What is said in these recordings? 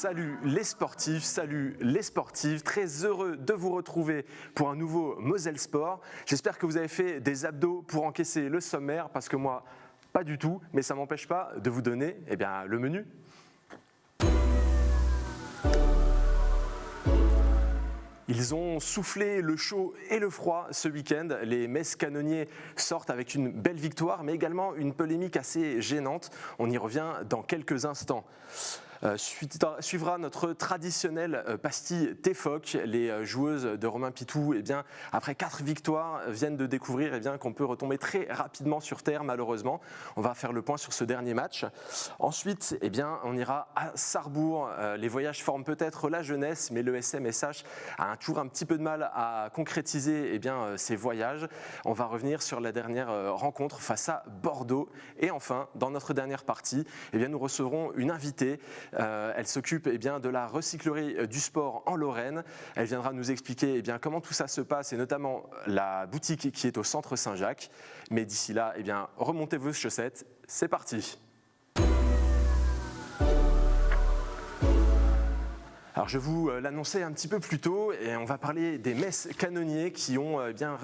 Salut les sportifs, salut les sportives, très heureux de vous retrouver pour un nouveau Moselle Sport. J'espère que vous avez fait des abdos pour encaisser le sommaire, parce que moi, pas du tout, mais ça ne m'empêche pas de vous donner le menu. Ils ont soufflé le chaud et le froid ce week-end. Les Metz Canonniers sortent avec une belle victoire, mais également une polémique assez gênante. On y revient dans quelques instants. Suivra notre traditionnel pastille T-Foc. Les joueuses de Romain Pitou, après 4 victoires, viennent de découvrir qu'on peut retomber très rapidement sur terre, malheureusement. On va faire le point sur ce dernier match. Ensuite, on ira à Sarrebourg. Les voyages forment peut-être la jeunesse, mais le SMSH a toujours un petit peu de mal à concrétiser ces voyages. On va revenir sur la dernière rencontre face à Bordeaux. Et enfin, dans notre dernière partie, nous recevrons une invitée. Elle s'occupe de la recyclerie du sport en Lorraine. Elle viendra nous expliquer comment tout ça se passe, et notamment la boutique qui est au centre Saint-Jacques. Mais d'ici là, remontez vos chaussettes, c'est parti. Alors je vous l'annonçais un petit peu plus tôt, et on va parler des Metz Canonniers qui ont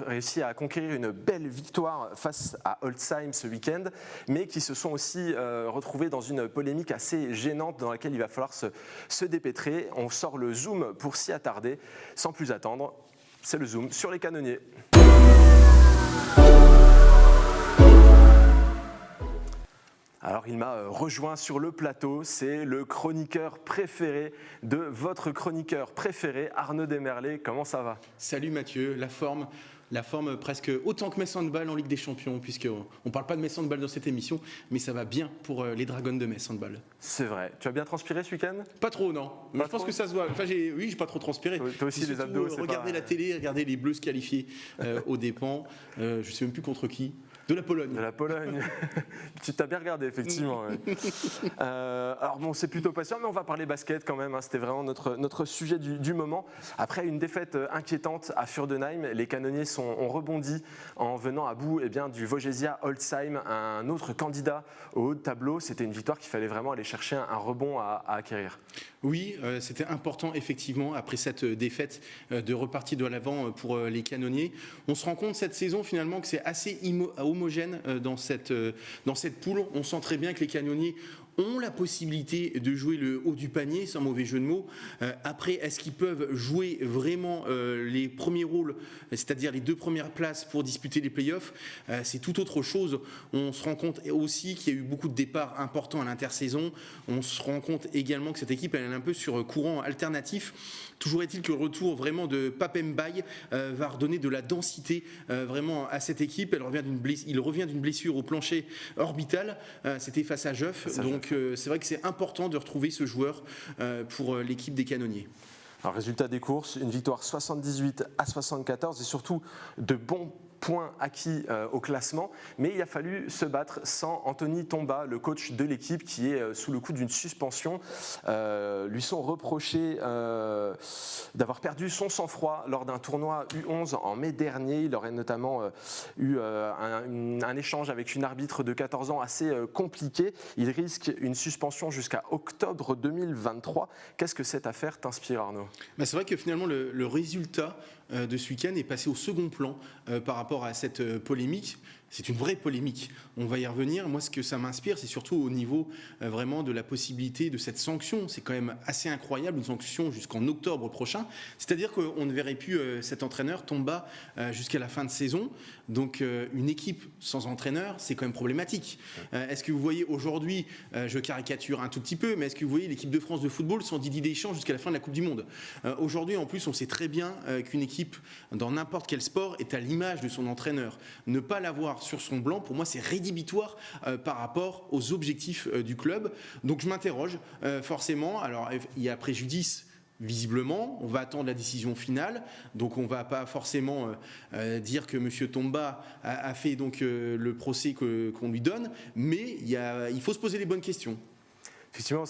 réussi à conquérir une belle victoire face à Holtzheim ce week-end, mais qui se sont aussi retrouvés dans une polémique assez gênante dans laquelle il va falloir se dépêtrer. On sort le zoom pour s'y attarder. Sans plus attendre, c'est le zoom sur les Canonniers. Alors il m'a rejoint sur le plateau, c'est le chroniqueur préféré de votre chroniqueur préféré, Arnaud Desmerlet. Comment ça va ? Salut Mathieu, la forme presque autant que Metz Handball en Ligue des Champions, puisqu'on ne parle pas de Metz Handball dans cette émission, mais ça va bien pour les Dragons de Metz Handball. C'est vrai. Tu as bien transpiré ce week-end ? Pas trop, non. Je pense que ça se voit. Enfin, j'ai pas trop transpiré. Toi aussi, les abdos, c'est regarder la télé, regarder les Bleus se qualifier aux dépens. Je ne sais même plus contre qui. De la Pologne. De la Pologne. Tu t'as bien regardé, effectivement. Ouais. Alors bon, c'est plutôt patient, mais on va parler basket quand même. C'était vraiment notre sujet du moment. Après une défaite inquiétante à Fürdenheim, les Canonniers ont rebondi en venant à bout du Vogesia Holtzheim, un autre candidat au haut de tableau. C'était une victoire qu'il fallait vraiment aller chercher un rebond à acquérir. Oui, c'était important effectivement après cette défaite de repartir de l'avant pour les Canonniers. On se rend compte cette saison finalement que c'est assez homogène dans cette poule. On sent très bien que les Canonniers ont la possibilité de jouer le haut du panier, sans mauvais jeu de mots. Après, est-ce qu'ils peuvent jouer vraiment les premiers rôles, c'est-à-dire les 2 premières places pour disputer les playoffs ? C'est tout autre chose. On se rend compte aussi qu'il y a eu beaucoup de départs importants à l'intersaison. On se rend compte également que cette équipe elle est un peu sur courant alternatif. Toujours est-il que le retour vraiment de Papembaye va redonner de la densité vraiment à cette équipe. Il revient d'une blessure au plancher orbital. C'était face à Geoff. Donc c'est vrai que c'est important de retrouver ce joueur pour l'équipe des Canonniers. Alors, résultat des courses, une victoire 78-74 et surtout de bons points acquis au classement, mais il a fallu se battre sans Anthony Tomba, le coach de l'équipe qui est sous le coup d'une suspension. Lui sont reprochés d'avoir perdu son sang-froid lors d'un tournoi U11 en mai dernier. Il aurait notamment eu un échange avec une arbitre de 14 ans assez compliqué. Il risque une suspension jusqu'à octobre 2023. Qu'est-ce que cette affaire t'inspire, Arnaud ? C'est vrai que finalement le résultat de ce week-end est passé au second plan par rapport à cette polémique. C'est une vraie polémique. On va y revenir. Moi, ce que ça m'inspire, c'est surtout au niveau vraiment de la possibilité de cette sanction. C'est quand même assez incroyable, une sanction jusqu'en octobre prochain. C'est-à-dire qu'on ne verrait plus cet entraîneur Tomba jusqu'à la fin de saison. Donc, une équipe sans entraîneur, c'est quand même problématique. Est-ce que vous voyez aujourd'hui, je caricature un tout petit peu, mais est-ce que vous voyez l'équipe de France de football sans Didier Deschamps jusqu'à la fin de la Coupe du Monde ? Aujourd'hui, en plus, on sait très bien qu'une équipe, dans n'importe quel sport, est à l'image de son entraîneur. Ne pas l'avoir sur son blanc, pour moi, c'est rédhibitoire par rapport aux objectifs du club. Donc, je m'interroge forcément. Alors, il y a préjudice. Visiblement, on va attendre la décision finale, donc on ne va pas forcément dire que M. Tomba a fait donc, le procès qu'on lui donne, mais il faut se poser les bonnes questions. Effectivement,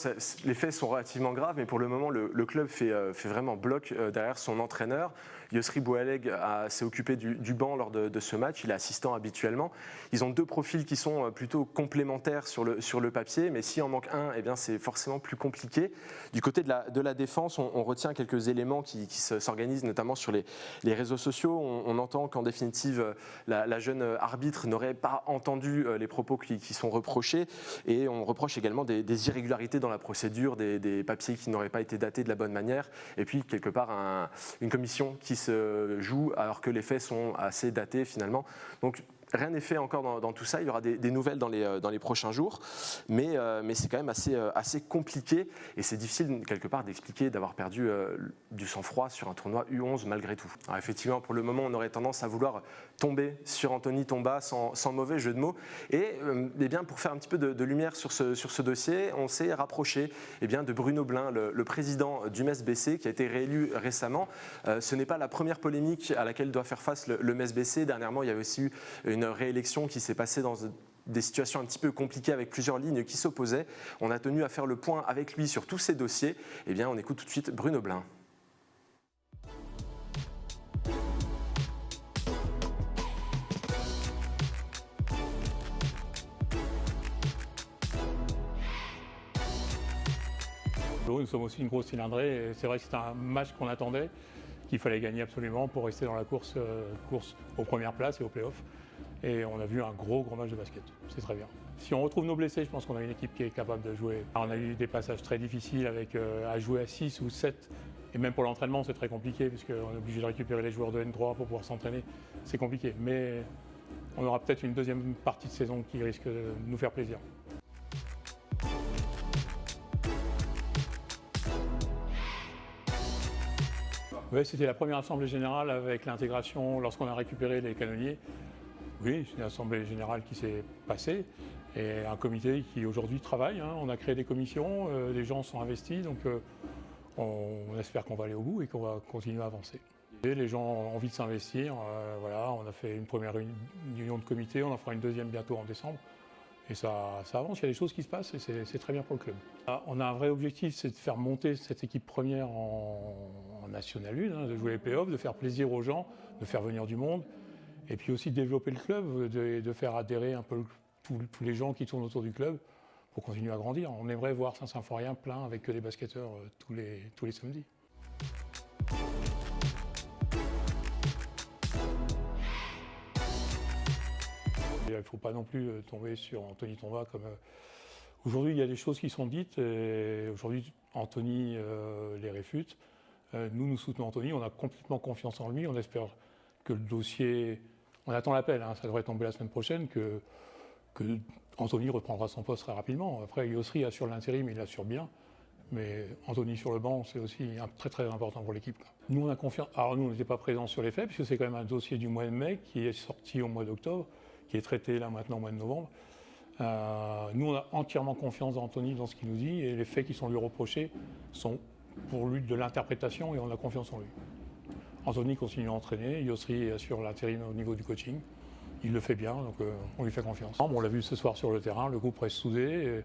les faits sont relativement graves, mais pour le moment, le club fait vraiment bloc derrière son entraîneur. Yossry Boualeg s'est occupé du banc lors de ce match, il est assistant habituellement. Ils ont deux profils qui sont plutôt complémentaires sur le papier, mais s'il en manque un, eh bien, c'est forcément plus compliqué. Du côté de la défense, on retient quelques éléments qui s'organisent, notamment sur les réseaux sociaux. On entend qu'en définitive, la jeune arbitre n'aurait pas entendu les propos qui sont reprochés, et on reproche également des irrégularités dans la procédure, des papiers qui n'auraient pas été datés de la bonne manière, et puis quelque part une commission qui se joue alors que les faits sont assez datés finalement. Donc rien n'est fait encore dans tout ça, il y aura des nouvelles dans les prochains jours, mais c'est quand même assez compliqué, et c'est difficile quelque part d'expliquer d'avoir perdu du sang-froid sur un tournoi U11 malgré tout. Alors effectivement, pour le moment, on aurait tendance à vouloir tomber sur Anthony Tomba sans mauvais jeu de mots, et bien, pour faire un petit peu de lumière sur ce dossier, on s'est rapproché de Bruno Blin, le président du MES-BC, qui a été réélu récemment. Ce n'est pas la première polémique à laquelle doit faire face le MES-BC. Dernièrement, il y avait aussi eu une réélection qui s'est passée dans des situations un petit peu compliquées avec plusieurs lignes qui s'opposaient. On a tenu à faire le point avec lui sur tous ces dossiers. Eh bien, on écoute tout de suite Bruno Blin. Nous sommes aussi une grosse cylindrée, et c'est vrai que c'était un match qu'on attendait, qu'il fallait gagner absolument pour rester dans la course aux premières places et aux playoffs. Et on a vu un gros match de basket, c'est très bien. Si on retrouve nos blessés, je pense qu'on a une équipe qui est capable de jouer. On a eu des passages très difficiles à jouer à 6 ou 7, et même pour l'entraînement c'est très compliqué, puisqu'on est obligé de récupérer les joueurs de N3 pour pouvoir s'entraîner, c'est compliqué. Mais on aura peut-être une deuxième partie de saison qui risque de nous faire plaisir. Oui, c'était la première assemblée générale avec l'intégration lorsqu'on a récupéré les canonniers. Oui, c'est une assemblée générale qui s'est passée et un comité qui aujourd'hui travaille. On a créé des commissions, les gens sont investis, donc on espère qu'on va aller au bout et qu'on va continuer à avancer. Et les gens ont envie de s'investir. Voilà, on a fait une première réunion de comité, on en fera une deuxième bientôt en décembre. Et ça avance, il y a des choses qui se passent et c'est très bien pour le club. On a un vrai objectif, c'est de faire monter cette équipe première en National 1, de jouer les playoffs, de faire plaisir aux gens, de faire venir du monde, et puis aussi de développer le club, de faire adhérer un peu tous les gens qui tournent autour du club pour continuer à grandir. On aimerait voir Saint-Symphorien plein avec que des basketteurs tous les samedis. Il ne faut pas non plus tomber sur Anthony Tomba comme... Aujourd'hui, il y a des choses qui sont dites et aujourd'hui, Anthony les réfute. Nous soutenons Anthony, on a complètement confiance en lui. On espère que le dossier... On attend l'appel, ça devrait tomber la semaine prochaine, que Anthony reprendra son poste très rapidement. Après, Yossry assure l'intérim, il l'assure bien. Mais Anthony sur le banc, c'est aussi très très important pour l'équipe. Nous, on a confiance... Alors nous, on n'était pas présents sur les faits, puisque c'est quand même un dossier du mois de mai qui est sorti au mois d'octobre, qui est traité là maintenant au mois de novembre. Nous, on a entièrement confiance dans Anthony, dans ce qu'il nous dit, et les faits qui sont lui reprochés sont pour lui de l'interprétation, et on a confiance en lui. Anthony continue à entraîner, Yossry assure l'intérim au niveau du coaching. Il le fait bien, donc on lui fait confiance. On l'a vu ce soir sur le terrain, le groupe reste soudé,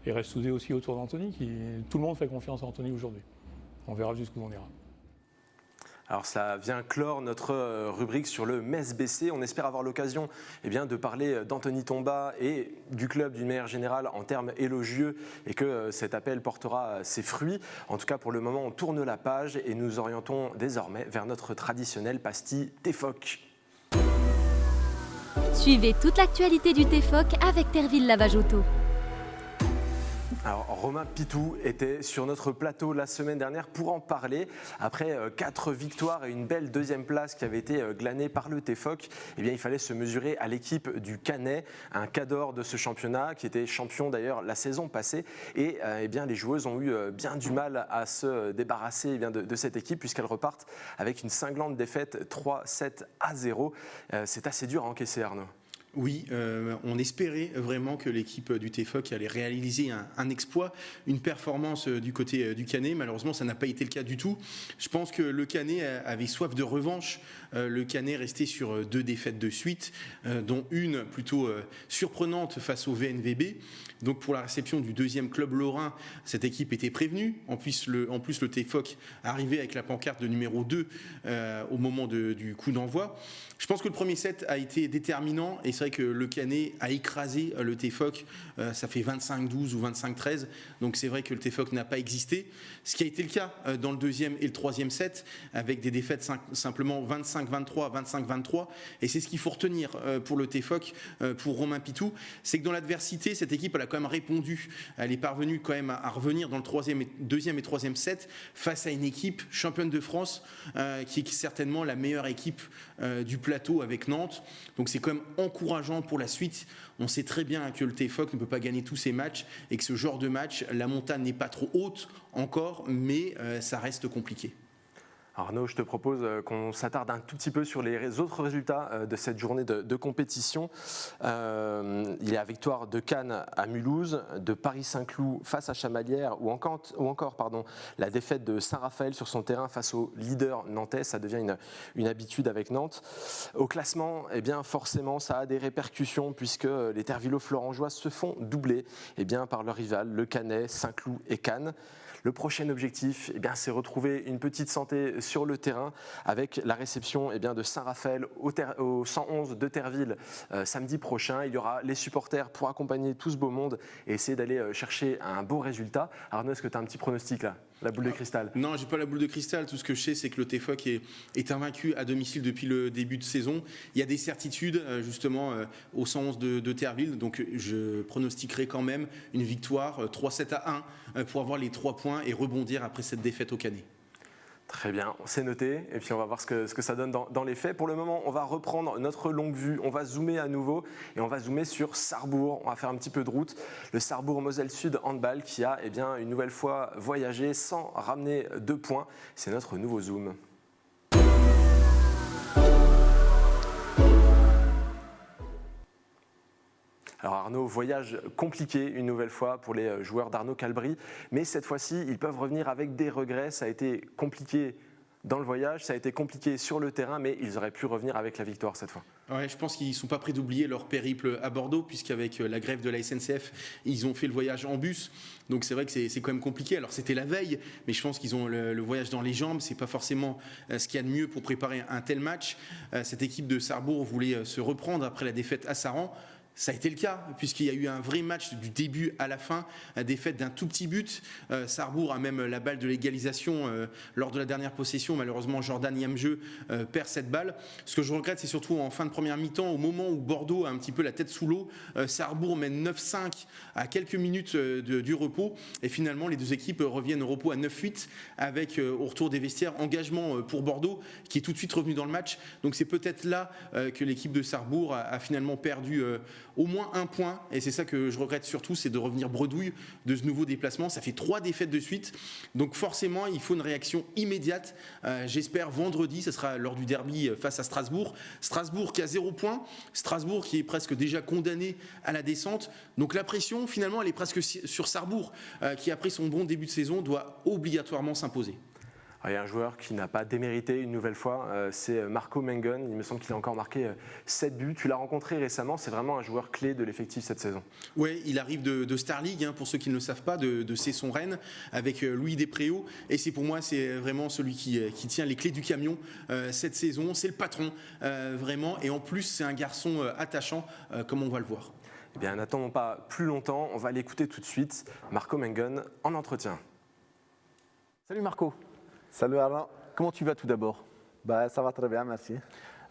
et reste soudé aussi autour d'Anthony. Tout le monde fait confiance à Anthony aujourd'hui. On verra jusqu'où on ira. Alors ça vient clore notre rubrique sur le MES-BC. On espère avoir l'occasion de parler d'Anthony Tomba et du club d'une manière générale en termes élogieux et que cet appel portera ses fruits. En tout cas, pour le moment, on tourne la page et nous orientons désormais vers notre traditionnelle pastille TEFOC. Suivez toute l'actualité du TEFOC avec Terville Lavage Auto. Alors Romain Pitou était sur notre plateau la semaine dernière pour en parler. Après 4 victoires et une belle deuxième place qui avait été glanée par le TEFOC, il fallait se mesurer à l'équipe du Canet, un cador de ce championnat qui était champion d'ailleurs la saison passée. Et les joueuses ont eu bien du mal à se débarrasser de cette équipe puisqu'elles repartent avec une cinglante défaite 3-7-0. C'est assez dur à encaisser, Arnaud. Oui, on espérait vraiment que l'équipe du TFOC allait réaliser un exploit, une performance du côté du Canet. Malheureusement, ça n'a pas été le cas du tout. Je pense que le Canet avait soif de revanche. Le Canet restait sur 2 défaites de suite, dont une plutôt surprenante face au VNVB. Donc pour la réception du 2e club lorrain, cette équipe était prévenue. En plus, le TFOC arrivait avec la pancarte de numéro 2 au moment du coup d'envoi. Je pense que le premier set a été déterminant et c'est vrai que le Canet a écrasé le TFOC. Ça fait 25-12 ou 25-13. Donc c'est vrai que le TFOC n'a pas existé. Ce qui a été le cas dans le 2e et le 3e set avec des défaites simplement 25-23, 25-23. Et c'est ce qu'il faut retenir pour le TFOC, pour Romain Pitou. C'est que dans l'adversité, cette équipe elle a quand même répondu. Elle est parvenue quand même à revenir dans le 2e et 3e set face à une équipe championne de France qui est certainement la meilleure équipe du plateau avec Nantes. Donc c'est quand même encourageant pour la suite. On sait très bien que le TFOC ne peut pas gagner tous ses matchs et que ce genre de match, la montagne n'est pas trop haute encore, mais ça reste compliqué. Arnaud, je te propose qu'on s'attarde un tout petit peu sur les autres résultats de cette journée de compétition. Il y a la victoire de Cannes à Mulhouse, de Paris-Saint-Cloud face à Chamalières ou encore la défaite de Saint-Raphaël sur son terrain face au leader nantais. Ça devient une habitude avec Nantes. Au classement, eh bien, forcément, ça a des répercussions puisque les Tervillo-Florangeois se font doubler par leur rival, le Canet, Saint-Cloud et Cannes. Le prochain objectif, c'est retrouver une petite santé sur le terrain avec la réception de Saint-Raphaël au 111 de Terville samedi prochain. Il y aura les supporters pour accompagner tout ce beau monde et essayer d'aller chercher un beau résultat. Arnaud, est-ce que tu as un petit pronostic là ? La boule de cristal? Non, j'ai pas la boule de cristal. Tout ce que je sais, c'est que le TFOC est invaincu à domicile depuis le début de saison. Il y a des certitudes, justement, au 111 de Terville. Donc, je pronostiquerai quand même une victoire 3-7-1 pour avoir les 3 points et rebondir après cette défaite au Canet. Très bien, c'est noté et puis on va voir ce que ça donne dans les faits. Pour le moment, on va reprendre notre longue vue, on va zoomer à nouveau et on va zoomer sur Sarrebourg. On va faire un petit peu de route. Le Sarrebourg-Moselle Sud Handball qui a une nouvelle fois voyagé sans ramener 2 points. C'est notre nouveau zoom. Alors Arnaud, voyage compliqué une nouvelle fois pour les joueurs d'Arnaud Calbry, mais cette fois-ci, ils peuvent revenir avec des regrets. Ça a été compliqué dans le voyage, ça a été compliqué sur le terrain, mais ils auraient pu revenir avec la victoire cette fois. Ouais, je pense qu'ils ne sont pas prêts d'oublier leur périple à Bordeaux, puisqu'avec la grève de la SNCF, ils ont fait le voyage en bus. Donc c'est vrai que c'est quand même compliqué. Alors c'était la veille, mais je pense qu'ils ont le voyage dans les jambes. C'est pas forcément ce qu'il y a de mieux pour préparer un tel match. Cette équipe de Sarrebourg voulait se reprendre après la défaite à Saran. Ça a été le cas, puisqu'il y a eu un vrai match du début à la fin, défaite d'un tout petit but. Sarrebourg a même la balle de l'égalisation lors de la dernière possession. Malheureusement, Jordan Yamjeu perd cette balle. Ce que je regrette, c'est surtout en fin de première mi-temps, au moment où Bordeaux a un petit peu la tête sous l'eau. Sarrebourg mène 9-5 à quelques minutes du repos. Et finalement, les deux équipes reviennent au repos à 9-8 avec, au retour des vestiaires, engagement pour Bordeaux, qui est tout de suite revenu dans le match. Donc c'est peut-être là que l'équipe de Sarrebourg a finalement perdu au moins 1 point, et c'est ça que je regrette surtout, c'est de revenir bredouille de ce nouveau déplacement. Ça fait 3 défaites de suite, donc forcément il faut une réaction immédiate. J'espère vendredi, ce sera lors du derby face à Strasbourg. Strasbourg qui a 0 point, Strasbourg qui est presque déjà condamné à la descente, donc la pression finalement elle est presque sur Sarrebourg, qui après son bon début de saison doit obligatoirement s'imposer. Il y a un joueur qui n'a pas démérité une nouvelle fois, c'est Marco Mengen. Il me semble qu'il a encore marqué 7 buts. Tu l'as rencontré récemment, c'est vraiment un joueur clé de l'effectif cette saison. Oui, il arrive de Star League, pour ceux qui ne le savent pas, de Cesson Rennes, avec Louis Despréaux. Et c'est pour moi, c'est vraiment celui qui tient les clés du camion cette saison. C'est le patron, vraiment. Et en plus, c'est un garçon attachant, comme on va le voir. Eh bien, n'attendons pas plus longtemps. On va l'écouter tout de suite. Marco Mengen en entretien. Salut Marco. Salut Alain. Comment tu vas tout d'abord? Ça va très bien, merci.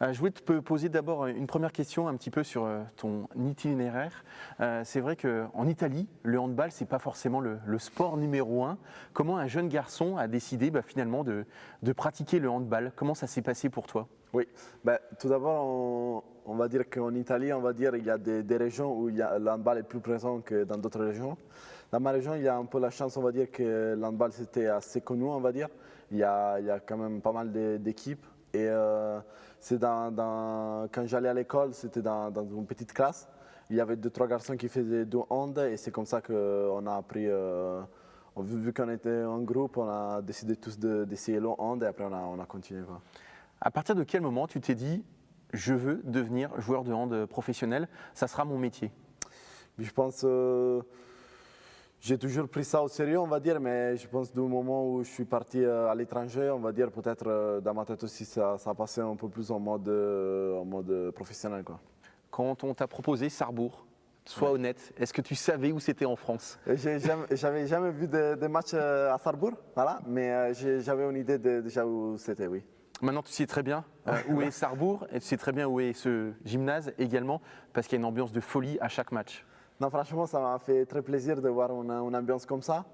Je voulais te poser d'abord une première question un petit peu sur ton itinéraire. C'est vrai qu'en Italie, le handball, ce n'est pas forcément le sport numéro 1. Comment un jeune garçon a décidé finalement de pratiquer le handball? Comment ça s'est passé pour toi? Oui, tout d'abord, on va dire qu'en Italie, il y a des régions où le handball est plus présent que dans d'autres régions. Dans ma région, il y a un peu la chance, on va dire, que le handball c'était assez connu, on va dire. Il y a quand même pas mal d'équipes et Quand j'allais à l'école, c'était dans une petite classe. Il y avait 2-3 garçons qui faisaient du hand et c'est comme ça qu'on a appris. Vu qu'on était en groupe, on a décidé tous d'essayer le hand et après on a continué. Quoi. À partir de quel moment tu t'es dit je veux devenir joueur de hand professionnel, ça sera mon métier? Je pense j'ai toujours pris ça au sérieux, on va dire, mais je pense du moment où je suis parti à l'étranger, on va dire peut-être dans ma tête aussi ça a passé un peu plus en mode professionnel. Quoi. Quand on t'a proposé Sarrebourg, sois honnête, est-ce que tu savais où c'était en France? J'avais jamais vu de match à Sarrebourg, voilà, mais j'avais une idée déjà où c'était, oui. Maintenant, tu sais très bien où est Sarrebourg et tu sais très bien où est ce gymnase également, parce qu'il y a une ambiance de folie à chaque match. Non, franchement, ça m'a fait très plaisir de voir une ambiance comme ça,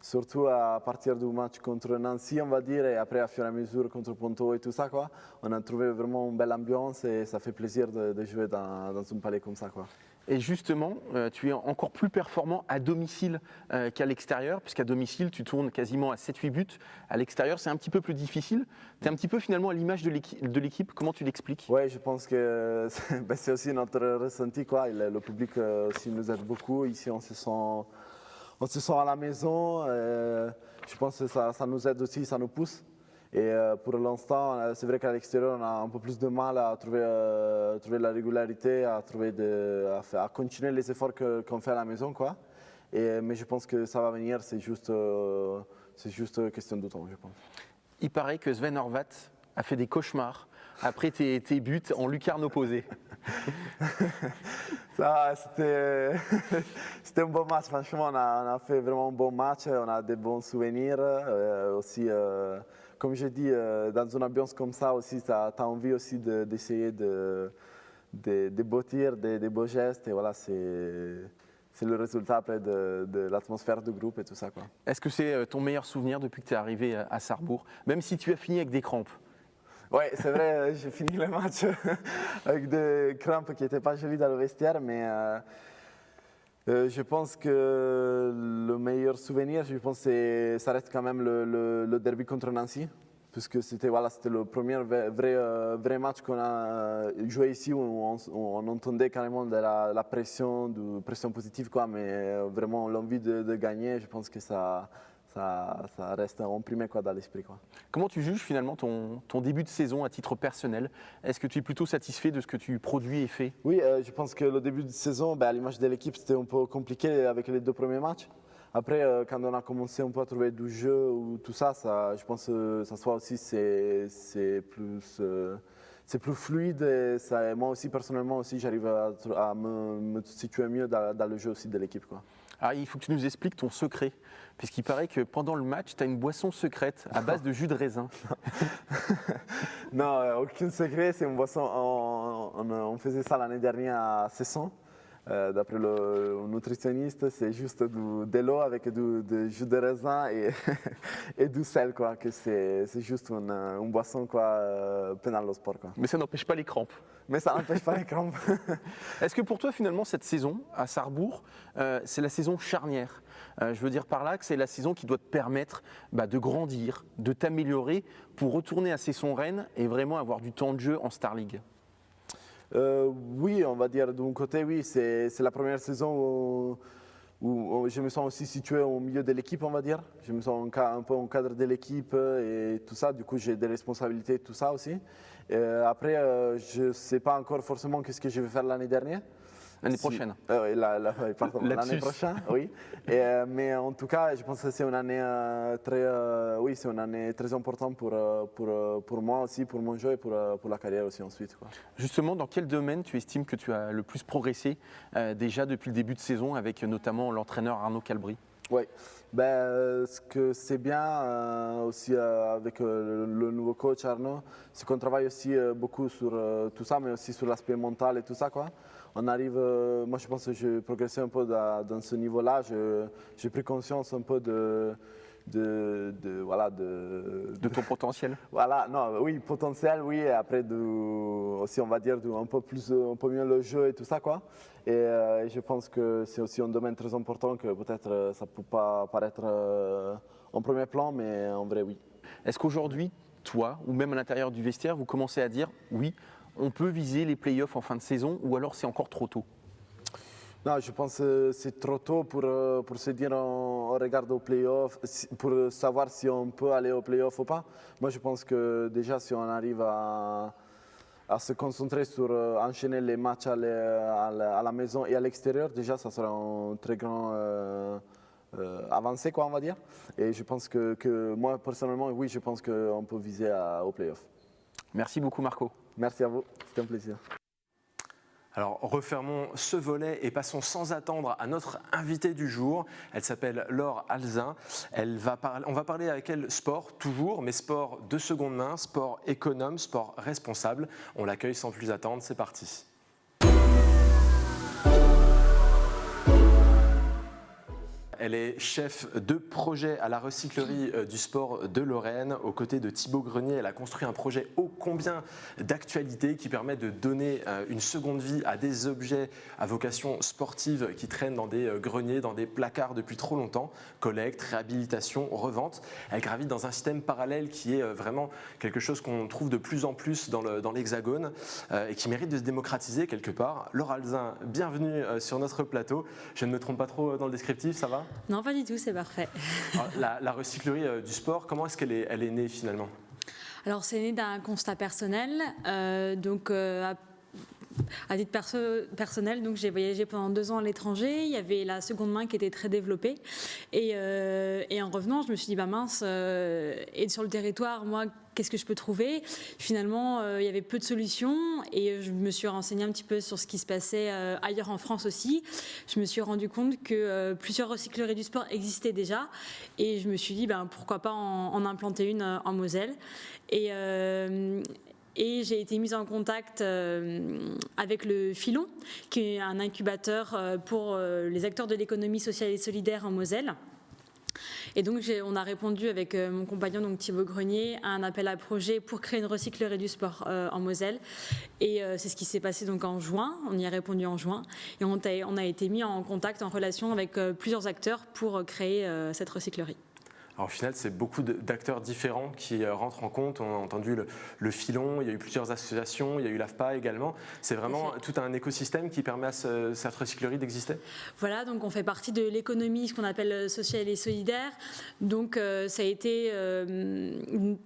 surtout à partir du match contre Nancy, on va dire, et après, à fur et à mesure, contre Ponto et tout ça, quoi. On a trouvé vraiment une belle ambiance et ça fait plaisir de jouer dans un palais comme ça, quoi. Et justement, tu es encore plus performant à domicile qu'à l'extérieur, puisqu'à domicile, tu tournes quasiment à 7-8 buts. À l'extérieur, c'est un petit peu plus difficile. Tu es un petit peu finalement à l'image de l'équipe. Comment tu l'expliques? Oui, je pense que c'est aussi notre ressenti, quoi. Le public aussi nous aide beaucoup. Ici, on se sent à la maison. Je pense que ça nous aide aussi, ça nous pousse. Et pour l'instant, c'est vrai qu'à l'extérieur, on a un peu plus de mal à trouver la régularité, à continuer les efforts qu'on fait à la maison, quoi. Mais je pense que ça va venir, c'est juste question de temps, je pense. Il paraît que Sven Horvat a fait des cauchemars après tes buts en lucarne opposée. Ça, c'était un bon match, franchement, on a fait vraiment un bon match, on a des bons souvenirs. Aussi, comme je dis, dans une ambiance comme ça aussi, tu as envie aussi d'essayer de beaux tirs, des beaux gestes, et voilà, c'est le résultat après de l'atmosphère du groupe et tout ça, quoi. Est-ce que c'est ton meilleur souvenir depuis que tu es arrivé à Sarrebourg, même si tu as fini avec des crampes? Oui, c'est vrai, j'ai fini le match avec des crampes qui n'étaient pas jolies dans le vestiaire, mais je pense que le meilleur souvenir, je pense que ça reste quand même le derby contre Nancy, puisque c'était le premier vrai match qu'on a joué ici, où on entendait carrément de la pression positive, quoi, mais vraiment l'envie de gagner, je pense que ça reste imprimé, quoi, dans l'esprit, quoi. Comment tu juges finalement ton début de saison à titre personnel? Est-ce que tu es plutôt satisfait de ce que tu produis et fais? Oui, je pense que le début de saison, à l'image de l'équipe, c'était un peu compliqué avec les 2 premiers matchs. Après, quand on a commencé un peu à trouver du jeu ou tout ça, je pense que ça soit aussi c'est plus fluide. Et moi aussi, personnellement, aussi, j'arrive à me situer mieux dans le jeu aussi de l'équipe, quoi. Ah, il faut que tu nous expliques ton secret, puisqu'il paraît que pendant le match, tu as une boisson secrète à base de jus de raisin. Non, aucun secret, c'est une boisson. On faisait ça l'année dernière à Cesson. D'après le nutritionniste, c'est juste de l'eau avec du jus de raisin et du sel, quoi. Que c'est juste une boisson, quoi, pendant le sport, quoi. Mais ça n'empêche pas les crampes. Mais ça n'empêche pas les crampes. Est-ce que pour toi, finalement, cette saison à Sarrebourg, c'est la saison charnière? Je veux dire par là que c'est la saison qui doit te permettre de grandir, de t'améliorer pour retourner à Cesson-Rennes et vraiment avoir du temps de jeu en Star League. Oui, on va dire d'un côté, oui, c'est la première saison où je me sens aussi situé au milieu de l'équipe, on va dire. Je me sens un peu en cadre de l'équipe et tout ça, du coup j'ai des responsabilités, tout ça aussi. Après, je ne sais pas encore forcément qu'est-ce que je vais faire l'année dernière. L'année prochaine. Pardon, l'année prochaine, oui. Mais en tout cas, je pense que c'est une année c'est une année très importante pour moi aussi, pour mon jeu et pour la carrière aussi ensuite, quoi. Justement, dans quel domaine tu estimes que tu as le plus progressé déjà depuis le début de saison avec notamment l'entraîneur Arnaud Calbry? Oui, ce que c'est bien aussi avec le nouveau coach Arnaud, c'est qu'on travaille aussi beaucoup sur tout ça, mais aussi sur l'aspect mental et tout ça, quoi. On arrive, moi je pense que j'ai progressé un peu dans ce niveau-là, j'ai pris conscience un peu de ton potentiel. Voilà, non, oui, potentiel, oui, et après aussi on va dire un peu mieux le jeu et tout ça, quoi. Et je pense que c'est aussi un domaine très important que peut-être ça ne peut pas apparaître en premier plan, mais en vrai, oui. Est-ce qu'aujourd'hui, toi, ou même à l'intérieur du vestiaire, vous commencez à dire oui, on peut viser les playoffs en fin de saison, ou alors c'est encore trop tôt? Non, je pense que c'est trop tôt pour se dire on regarde aux playoffs, pour savoir si on peut aller aux playoffs ou pas. Moi, je pense que déjà, si on arrive à se concentrer sur enchaîner les matchs à la maison et à l'extérieur, déjà, ça sera un très grand avancé, quoi, on va dire. Et je pense que moi, personnellement, oui, je pense qu'on peut viser aux playoffs. Merci beaucoup, Marco. Merci à vous, c'était un plaisir. Alors refermons ce volet et passons sans attendre à notre invitée du jour. Elle s'appelle Laure Alzin. On va parler avec elle sport toujours, mais sport de seconde main, sport économe, sport responsable. On l'accueille sans plus attendre, c'est parti. Elle est chef de projet à la recyclerie du sport de Lorraine. Aux côtés de Thibaut Grenier, elle a construit un projet ô combien d'actualité qui permet de donner une seconde vie à des objets à vocation sportive qui traînent dans des greniers, dans des placards depuis trop longtemps. Collecte, réhabilitation, revente. Elle gravite dans un système parallèle qui est vraiment quelque chose qu'on trouve de plus en plus dans l'Hexagone et qui mérite de se démocratiser quelque part. Laure Alzin, bienvenue sur notre plateau. Je ne me trompe pas trop dans le descriptif, ça va ? Non, pas du tout, c'est parfait. Alors, la recyclerie du sport, comment est-ce qu'elle est née finalement ? Alors, c'est né d'un constat personnel. À titre personnel, donc j'ai voyagé pendant 2 ans à l'étranger. Il y avait la seconde main qui était très développée. Et en revenant, je me suis dit, mince, et sur le territoire, moi, qu'est-ce que je peux trouver ? Finalement, il y avait peu de solutions et je me suis renseignée un petit peu sur ce qui se passait ailleurs en France aussi. Je me suis rendu compte que plusieurs recycleries du sport existaient déjà et je me suis dit, pourquoi pas en implanter une en Moselle. Et j'ai été mise en contact avec le Filon, qui est un incubateur pour les acteurs de l'économie sociale et solidaire en Moselle. Et donc on a répondu avec mon compagnon donc Thibaut Grenier à un appel à projet pour créer une recyclerie du sport en Moselle. Et c'est ce qui s'est passé donc en juin. On y a répondu en juin et on a été mis en contact, en relation avec plusieurs acteurs pour créer cette recyclerie. Alors, au final, c'est beaucoup d'acteurs différents qui rentrent en compte. On a entendu le Filon, il y a eu plusieurs associations, il y a eu l'AFPA également. C'est vraiment tout un écosystème qui permet à cette recyclerie d'exister ? Voilà, donc on fait partie de l'économie, ce qu'on appelle sociale et solidaire. Donc ça a été une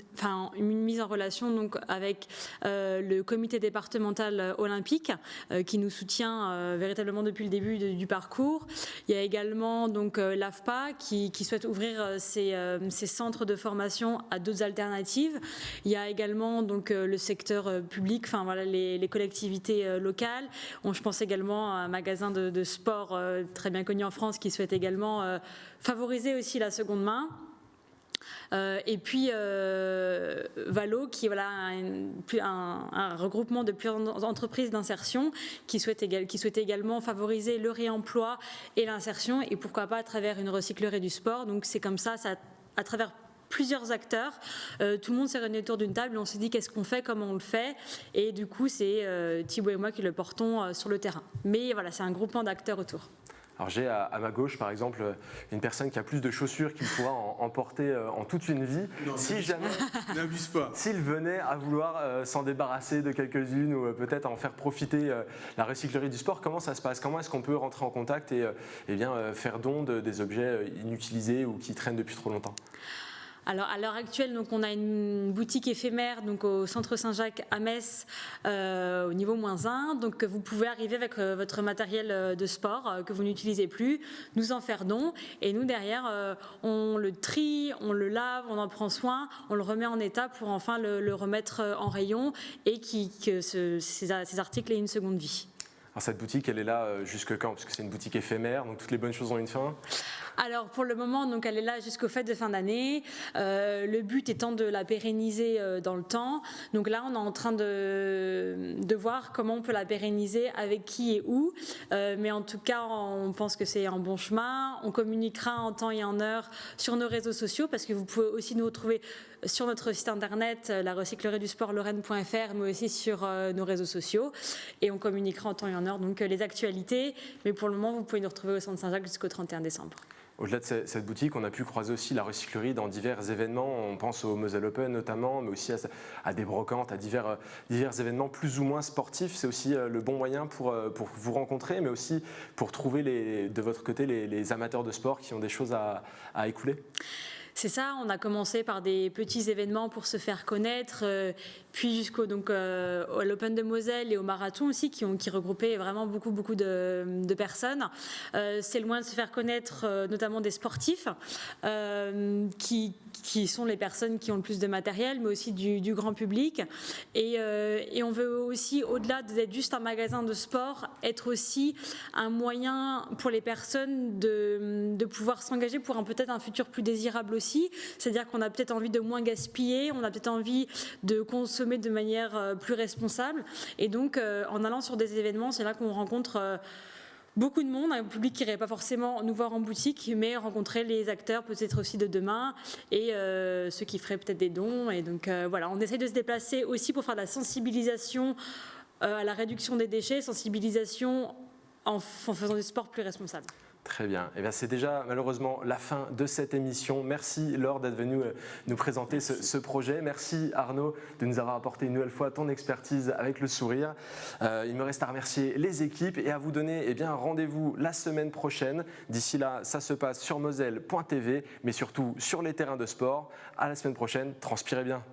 mise en relation donc, avec le comité départemental olympique qui nous soutient véritablement depuis le début du parcours. Il y a également donc, l'AFPA qui souhaite ouvrir ces centres de formation à d'autres alternatives. Il y a également donc, le secteur public, les collectivités locales. Je pense également à un magasin de sport très bien connu en France qui souhaite également favoriser aussi la seconde main. Et puis Valo, qui est un regroupement de plusieurs entreprises d'insertion qui souhaite également favoriser le réemploi et l'insertion, et pourquoi pas à travers une recyclerie du sport. Donc c'est comme ça à travers plusieurs acteurs, tout le monde s'est réuni autour d'une table et on s'est dit qu'est-ce qu'on fait, comment on le fait, et du coup c'est Thibaut et moi qui le portons sur le terrain. Mais voilà, c'est un groupement d'acteurs autour. Alors j'ai à ma gauche par exemple une personne qui a plus de chaussures qu'il pourra en porter en toute une vie. Non, si jamais, n'abuse pas. S'il venait à vouloir s'en débarrasser de quelques-unes ou peut-être en faire profiter la recyclerie du sport, comment ça se passe ? Comment est-ce qu'on peut rentrer en contact et faire don des objets inutilisés ou qui traînent depuis trop longtemps ? Alors, à l'heure actuelle, donc, on a une boutique éphémère donc, au centre Saint-Jacques à Metz, au niveau -1. Donc, vous pouvez arriver avec votre matériel de sport que vous n'utilisez plus, nous en faire don. Et nous, derrière, on le trie, on le lave, on en prend soin, on le remet en état pour enfin le remettre en rayon et que ces articles aient une seconde vie. Alors, cette boutique, elle est là jusque quand ? Parce que c'est une boutique éphémère, donc toutes les bonnes choses ont une fin. Alors pour le moment, donc, elle est là jusqu'aux fêtes de fin d'année. Le but étant de la pérenniser dans le temps. Donc là, on est en train de voir comment on peut la pérenniser, avec qui et où. Mais en tout cas, on pense que c'est un bon chemin. On communiquera en temps et en heure sur nos réseaux sociaux, parce que vous pouvez aussi nous retrouver sur notre site internet, la recyclerie du sport lorraine.fr, mais aussi sur nos réseaux sociaux. Et on communiquera en temps et en corner, donc les actualités. Mais pour le moment, vous pouvez nous retrouver au centre Saint-Jacques jusqu'au 31 décembre. Au-delà de cette boutique, on a pu croiser aussi la recyclerie dans divers événements. On pense au Moselle Open notamment, mais aussi à des brocantes, à divers événements plus ou moins sportifs. C'est aussi le bon moyen pour vous rencontrer, mais aussi pour trouver de votre côté les amateurs de sport qui ont des choses à écouler. C'est ça, on a commencé par des petits événements pour se faire connaître, puis jusqu'au à l'Open de Moselle et au marathon aussi, qui regroupaient vraiment beaucoup de personnes. C'est loin de se faire connaître, notamment des sportifs, qui sont les personnes qui ont le plus de matériel, mais aussi du grand public. Et on veut aussi, au-delà d'être juste un magasin de sport, être aussi un moyen pour les personnes de pouvoir s'engager pour peut-être un futur plus désirable aussi. C'est-à-dire qu'on a peut-être envie de moins gaspiller, on a peut-être envie de consommer de manière plus responsable. Et donc, en allant sur des événements, c'est là qu'on rencontre beaucoup de monde, un public qui n'irait pas forcément nous voir en boutique, mais rencontrer les acteurs peut-être aussi de demain et ceux qui feraient peut-être des dons. Et donc voilà, on essaie de se déplacer aussi pour faire de la sensibilisation à la réduction des déchets, sensibilisation en faisant du sport plus responsable. Très bien. Eh bien, c'est déjà malheureusement la fin de cette émission. Merci Laure d'être venue nous présenter ce projet. Merci Arnaud de nous avoir apporté une nouvelle fois ton expertise avec le sourire. Il me reste à remercier les équipes et à vous donner rendez-vous la semaine prochaine. D'ici là, ça se passe sur moselle.tv, mais surtout sur les terrains de sport. À la semaine prochaine. Transpirez bien.